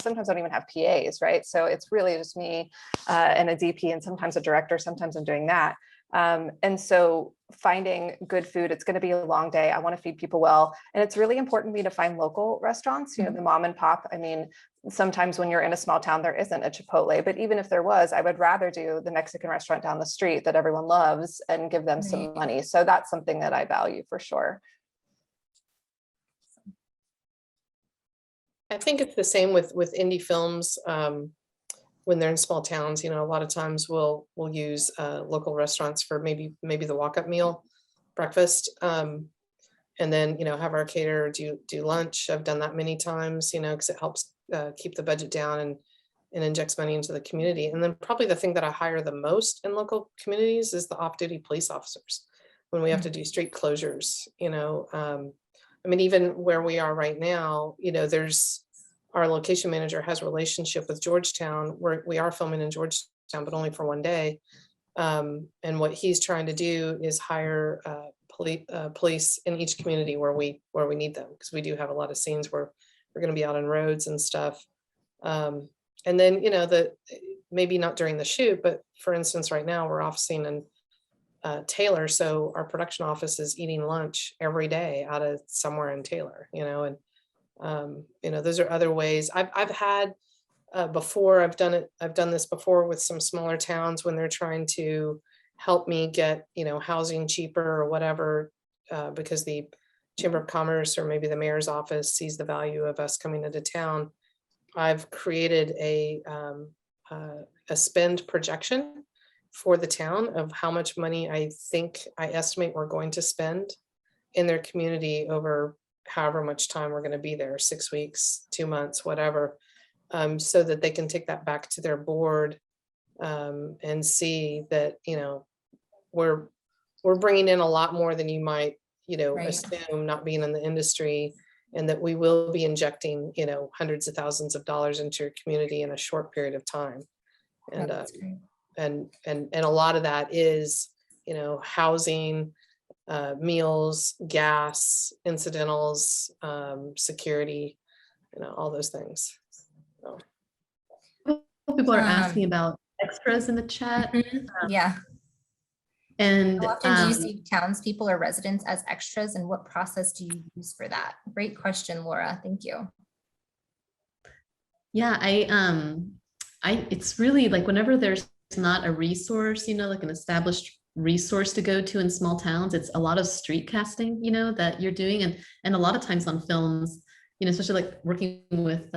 sometimes don't even have PAs, right? So it's really just me and a DP and sometimes a director, sometimes I'm doing that. And so finding good food, it's going to be a long day. I want to feed people well. And it's really important to me to find local restaurants, the mom and pop. I mean, sometimes when you're in a small town, there isn't a Chipotle, but even if there was, I would rather do the Mexican restaurant down the street that everyone loves and give them some money. So that's something that I value for sure. I think it's the same with indie films. When they're in small towns, a lot of times we'll use local restaurants for maybe the walk-up meal, breakfast, and then have our caterer do lunch. I've done that many times, because it helps keep the budget down and injects money into the community. And then probably the thing that I hire the most in local communities is the off-duty police officers when we have to do street closures. I mean, even where we are right now, there's our location manager has a relationship with Georgetown, where we are filming in Georgetown, but only for one day. And what he's trying to do is hire police in each community where we need them, because we do have a lot of scenes where we're going to be out on roads and stuff. And then, maybe not during the shoot, but for instance, right now we're off scene in Taylor. So our production office is eating lunch every day out of somewhere in Taylor, and those are other ways I've had before. I've done this before with some smaller towns when they're trying to help me get, housing cheaper or whatever, because the Chamber of Commerce or maybe the mayor's office sees the value of us coming into town. I've created a spend projection for the town of how much money I estimate we're going to spend in their community over however much time we're going to be there, 6 weeks, 2 months, whatever, so that they can take that back to their board and see that, we're bringing in a lot more than you might Right. assume, not being in the industry, and that we will be injecting, hundreds of thousands of dollars into your community in a short period of time. And, That's great. and a lot of that is, housing, meals, gas, incidentals, security, all those things. So, People are Um, asking about extras in the chat. Yeah. And How often do you see townspeople or residents as extras, and what process do you use for that? Great question, Laura. Thank you. yeah, it's really like whenever there's not a resource, like an established resource to go to in small towns, it's a lot of street casting, that you're doing. And a lot of times on films, especially like working with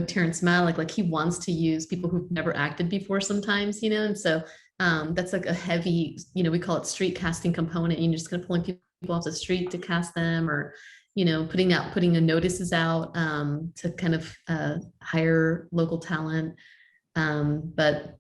Terrence Malick, like he wants to use people who've never acted before sometimes, and so that's like a heavy, we call it street casting component. You're just going to pulling people off the street to cast them, or putting the notices out to kind of hire local talent. But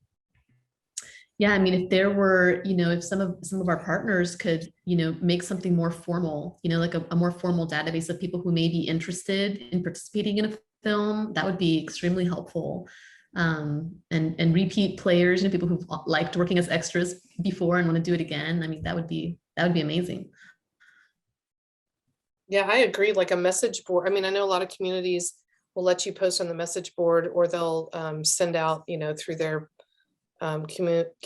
yeah, I mean, if there were, if some of our partners could, make something more formal, like a more formal database of people who may be interested in participating in a film, that would be extremely helpful. And repeat players, people who've liked working as extras before and want to do it again. I mean, that would be amazing. yeah, I agree. Like a message board. I mean, I know a lot of communities will let you post on the message board, or they'll send out, through their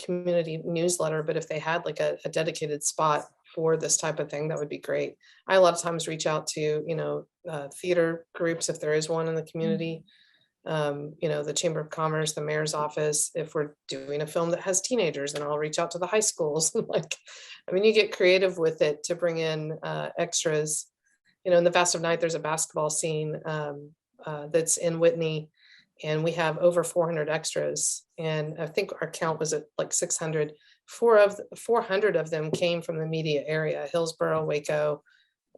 community newsletter. But if they had like a dedicated spot for this type of thing, that would be great. I a lot of times reach out to, theater groups, if there is one in the community, the Chamber of Commerce, the mayor's office. If we're doing a film that has teenagers, then I'll reach out to the high schools. Like, I mean, you get creative with it to bring in extras. In the Vast of Night, there's a basketball scene that's in Whitney, and we have over 400 extras. And I think our count was at like 600. 400 of them came from the media area: Hillsborough, Waco,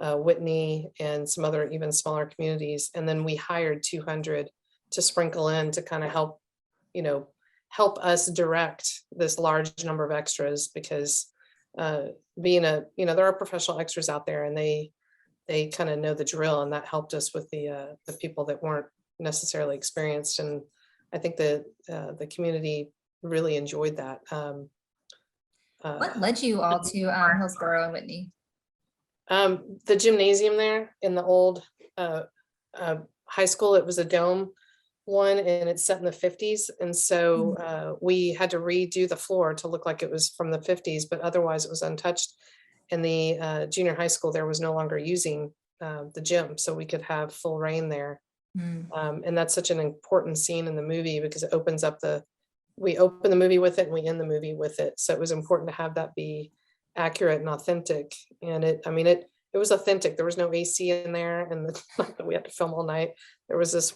Whitney, and some other even smaller communities. And then we hired 200 to sprinkle in to kind of help us direct this large number of extras, because there are professional extras out there, and they kind of know the drill, and that helped us with the people that weren't necessarily experienced. And I think the community really enjoyed that. What led you all to Hillsborough and Whitney? The gymnasium there in the old high school, it was a dome one, and it's set in the 50s. And so we had to redo the floor to look like it was from the 50s, but otherwise it was untouched. And the junior high school there was no longer using the gym, so we could have full reign there. And that's such an important scene in the movie, because it opens up we open the movie with it and we end the movie with it. So it was important to have that be accurate and authentic. And it was authentic. There was no AC in there, and we had to film all night. There was this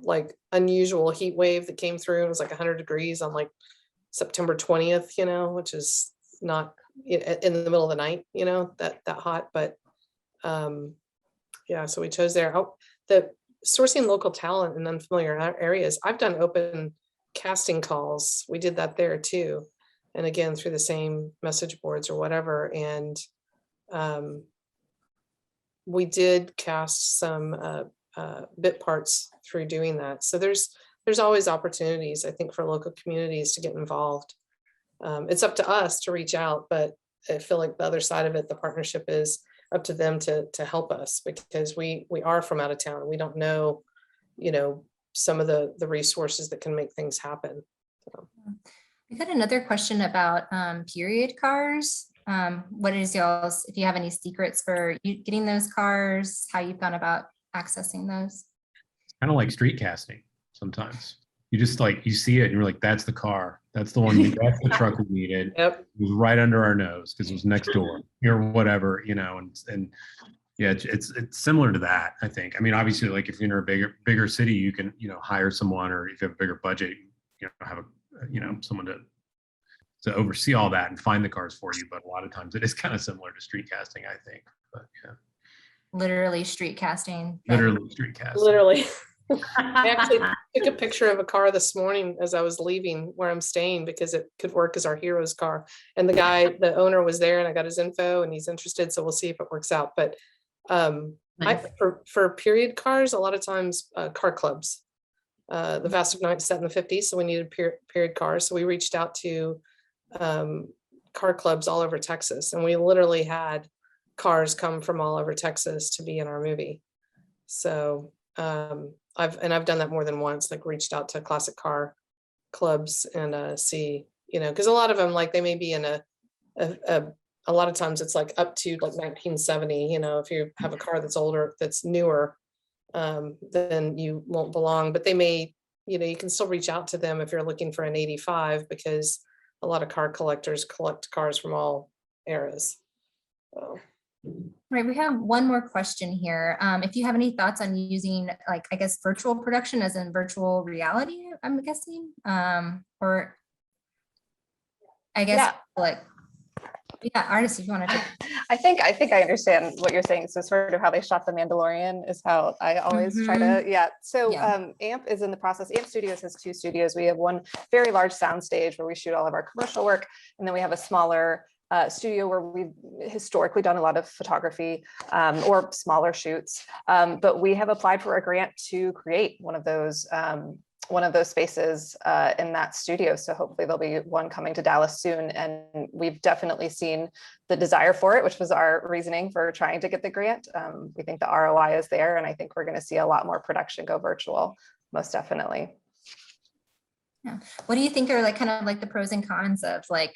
like unusual heat wave that came through. It was like 100 degrees on like September 20th, which is not in the middle of the night, that hot. But yeah, so we chose there. The sourcing local talent in unfamiliar areas. I've done open casting calls. We did that there too. And again, through the same message boards or whatever. And we did cast some bit parts through doing that. So there's always opportunities, I think, for local communities to get involved. It's up to us to reach out, but I feel like the other side of it, the partnership, is up to them to help us, because we are from out of town. We don't know, some of the resources that can make things happen. So. We got another question about period cars. What is y'all's, if you have any secrets for getting those cars, how you've gone about accessing those? Kind of like street casting sometimes. You just you see it and you're like, that's the car. That's the one, that's the truck we needed. Yep. It was right under our nose because it was next door or whatever, and yeah, it's similar to that, I think. I mean, obviously, like if you're in a bigger city, you can, hire someone, or if you have a bigger budget, have someone to oversee all that and find the cars for you. But a lot of times it is kind of similar to street casting, I think. But yeah. Literally street casting. Literally street casting. Literally. I took a picture of a car this morning as I was leaving where I'm staying because it could work as our hero's car. And the owner was there and I got his info and he's interested. So we'll see if it works out. But Nice. for period cars, a lot of times car clubs. The Fast of Night is set in the 50s, so we needed period cars. So we reached out to car clubs all over Texas, and we literally had cars come from all over Texas to be in our movie. So I've done that more than once, like reached out to classic car clubs and see, because a lot of them, like they may be in a lot of times it's like up to like 1970, if you have a car that's older, that's newer, then you won't belong, but they may, you can still reach out to them if you're looking for an 85, because a lot of car collectors collect cars from all eras. So. Right, we have one more question here. If you have any thoughts on using, like, I guess, virtual production as in virtual reality, I'm guessing, or I guess, Yeah. like, yeah, artists, if you want to take. I think I understand what you're saying. So sort of how they shot The Mandalorian is how I always try to, yeah. So Yeah. AMP is in the process. AMP Studios has 2 studios. We have one very large sound stage where we shoot all of our commercial work. And then we have a smaller studio where we've historically done a lot of photography or smaller shoots. But we have applied for a grant to create one of those spaces in that studio. So hopefully there'll be one coming to Dallas soon. And we've definitely seen the desire for it, which was our reasoning for trying to get the grant. We think the ROI is there, and I think we're going to see a lot more production go virtual, most definitely. Yeah. What do you think are like kind of like the pros and cons of like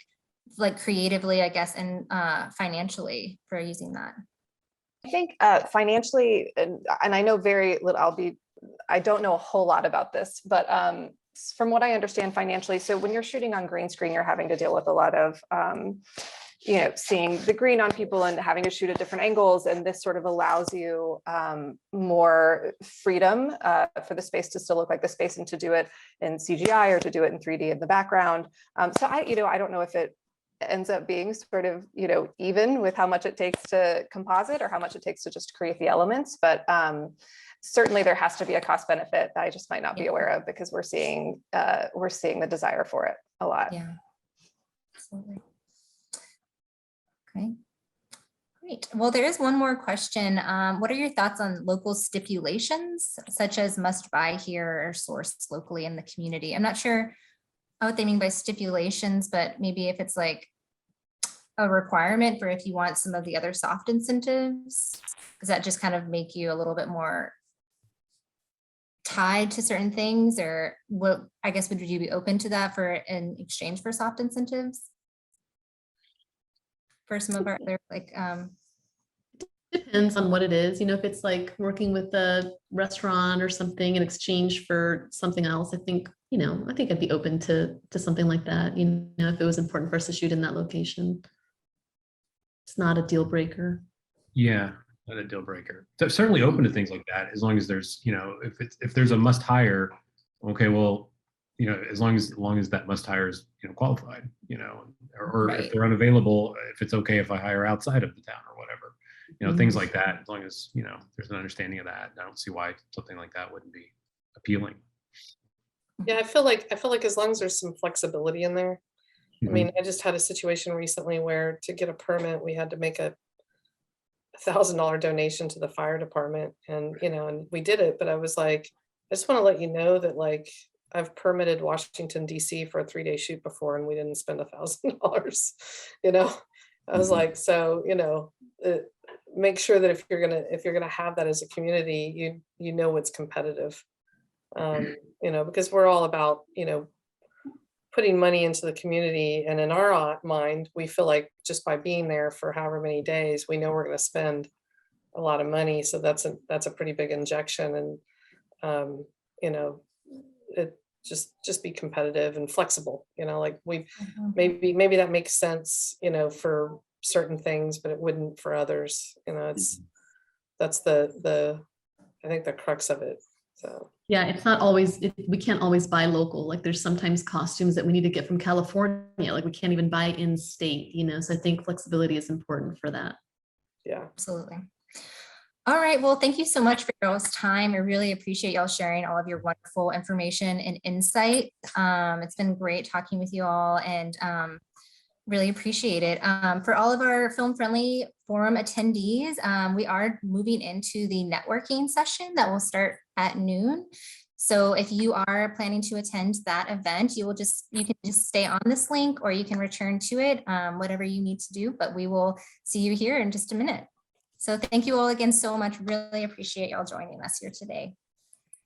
creatively, I guess, and financially for using that? I think financially, and I know very little, I don't know a whole lot about this, but from what I understand financially, so when you're shooting on green screen, you're having to deal with a lot of, seeing the green on people and having to shoot at different angles. And this sort of allows you more freedom for the space to still look like the space and to do it in CGI or to do it in 3D in the background. So I don't know if it ends up being sort of, even with how much it takes to composite or how much it takes to just create the elements. But certainly there has to be a cost benefit that I just might not be aware of, because we're seeing the desire for it a lot. Yeah. Absolutely. Okay. Great. Well, there is one more question. What are your thoughts on local stipulations, such as must buy here or source locally in the community? I'm not sure what they mean by stipulations, but maybe if it's like a requirement for if you want some of the other soft incentives, does that just kind of make you a little bit more tied to certain things? Or what, I guess, would you be open to that for in exchange for soft incentives? For some of our other Depends on what it is. If it's like working with a restaurant or something in exchange for something else, I think I'd be open to something like that, if it was important for us to shoot in that location. It's not a deal breaker. Yeah, not a deal breaker. So certainly open to things like that, as long as there's, if there's a must hire, okay, well, as long as that must hire is, qualified, or Right. if they're unavailable, if it's okay if I hire outside of the town or whatever, things like that. As long as, there's an understanding of that, I don't see why something like that wouldn't be appealing. Yeah, I feel like as long as there's some flexibility in there. I Mhm. mean, I just had a situation recently where to get a permit, we had to make a $1,000 donation to the fire department, and and we did it. But I was like, I just want to let you know that like I've permitted Washington DC for a 3-day shoot before, and we didn't spend $1,000. I was Mhm. like, so make sure that if you're gonna have that as a community, you know it's competitive. Because we're all about putting money into the community, and in our mind, we feel like just by being there for however many days, we know we're going to spend a lot of money. So that's a pretty big injection, and it just be competitive and flexible. Like maybe that makes sense, for certain things, but it wouldn't for others. That's the I think the crux of it. So. Yeah, it's not always, we can't always buy local. Like there's sometimes costumes that we need to get from California, like we can't even buy in state, so I think flexibility is important for that. Yeah. Absolutely. All right, well, thank you so much for y'all's time. I really appreciate y'all sharing all of your wonderful information and insight. It's been great talking with you all and really appreciate it. For all of our Film Friendly Forum attendees, we are moving into the networking session that will start at noon. So if you are planning to attend that event, you can just stay on this link or you can return to it, whatever you need to do, but we will see you here in just a minute. So thank you all again so much. Really appreciate y'all joining us here today.